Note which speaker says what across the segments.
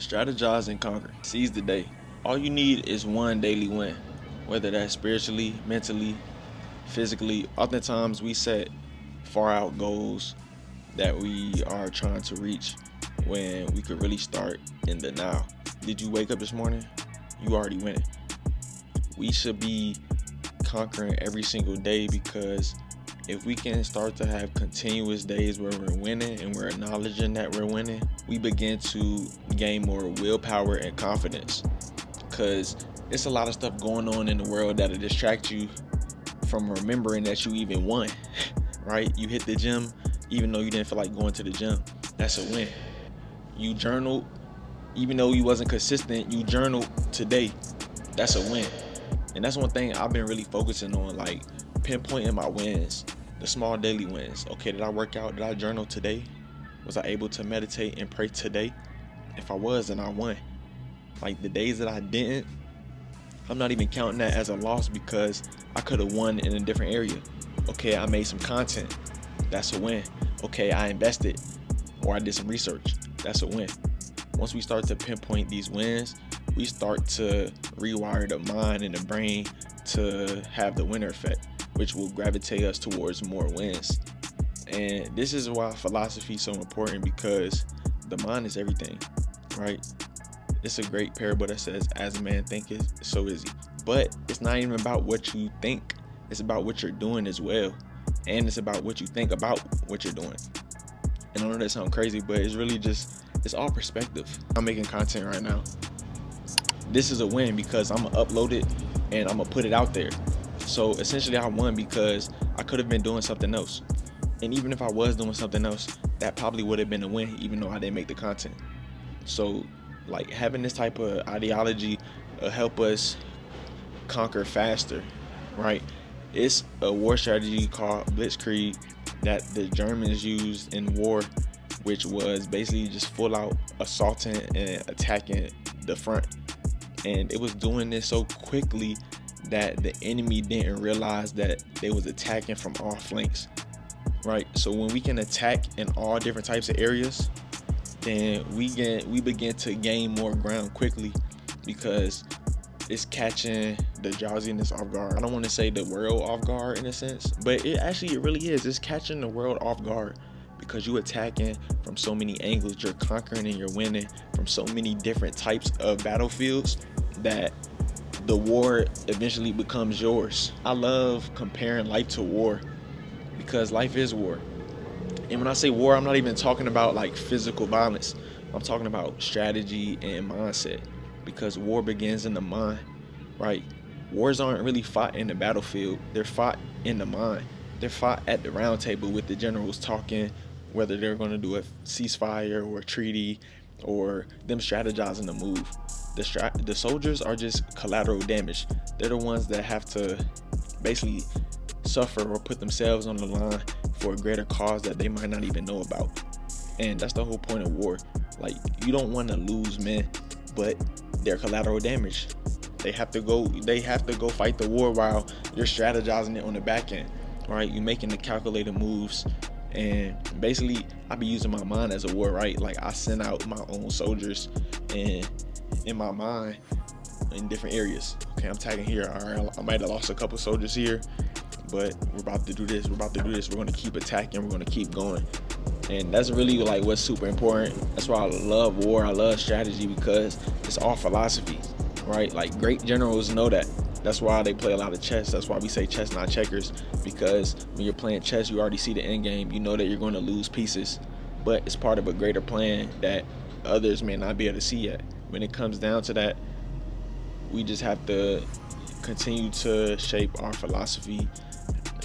Speaker 1: Strategize and conquer. Seize the day. All you need is one daily win, whether that's spiritually, mentally, physically. Oftentimes we set far out goals that we are trying to reach when we could really start in the now. Did you wake up this morning? You already winning. We should be conquering every single day, because if we can start to have continuous days where we're winning and we're acknowledging that we're winning, we begin to gain more willpower and confidence, because it's a lot of stuff going on in the world that'll distract you from remembering that you even won. Right? You hit the gym even though you didn't feel like going to the gym. That's a win. You journaled even though you wasn't consistent. You journaled today. That's a win. And that's one thing I've been really focusing on, like pinpointing my wins, the small daily wins. Okay, did I work out? Did I journal today? Was I able to meditate and pray today? If I was, then I won. Like the days that I didn't, I'm not even counting that as a loss, because I could have won in a different area. Okay, I made some content. That's a win. Okay, I invested, or I did some research. That's a win. Once we start to pinpoint these wins, we start to rewire the mind and the brain to have the winner effect, which will gravitate us towards more wins. And this is why philosophy is so important, because the mind is everything, right? It's a great parable that says, as a man thinketh, so is he. But it's not even about what you think. It's about what you're doing as well. And it's about what you think about what you're doing. And I know that sounds crazy, but it's really just, it's all perspective. I'm making content right now. This is a win because I'm gonna upload it and I'm gonna put it out there. So essentially I won, because I could have been doing something else. And even if I was doing something else, that probably would have been a win, even though I didn't make the content. So like having this type of ideology will help us conquer faster, right? It's a war strategy called Blitzkrieg that the Germans used in war, which was basically just full out assaulting and attacking the front. And it was doing this so quickly that the enemy didn't realize that they was attacking from all flanks, right? So when we can attack in all different types of areas, then we begin to gain more ground quickly, because it's catching the drowsiness off guard. I don't want to say the world off guard in a sense, but it really is. It's catching the world off guard, because you attacking from so many angles. You're conquering and you're winning from so many different types of battlefields that the war eventually becomes yours. I love comparing life to war, because life is war. And when I say war, I'm not even talking about like physical violence. I'm talking about strategy and mindset, because war begins in the mind, right? Wars aren't really fought in the battlefield. They're fought in the mind. They're fought at the round table with the generals talking, whether they're going to do a ceasefire or a treaty, or them strategizing the move. The soldiers are just collateral damage. They're the ones that have to basically suffer or put themselves on the line for a greater cause that they might not even know about. And that's the whole point of war. Like, you don't want to lose men, but they're collateral damage. They have to go fight the war while you're strategizing it on the back end, right? You're making the calculated moves. And basically I be using my mind as a war, right? Like, I send out my own soldiers and in my mind in different areas. Okay, I'm tagging here. All right, I might have lost a couple soldiers here, but we're about to do this. We're going to keep attacking. We're going to keep going. And that's really like what's super important. That's why I love war. I love strategy, because it's all philosophy, right? Like, great generals know that. That's why they play a lot of chess. That's why we say chess, not checkers, because when you're playing chess, you already see the end game. You know that you're going to lose pieces, but it's part of a greater plan that others may not be able to see yet. When it comes down to that, we just have to continue to shape our philosophy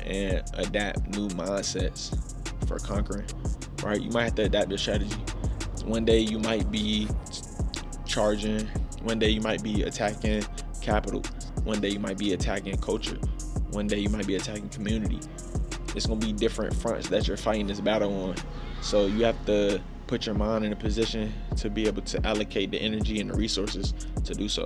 Speaker 1: and adapt new mindsets for conquering, right? You might have to adapt your strategy. One day you might be charging. One day you might be attacking capital. One day you might be attacking culture. One day you might be attacking community. It's going to be different fronts that you're fighting this battle on. So you have to put your mind in a position to be able to allocate the energy and the resources to do so.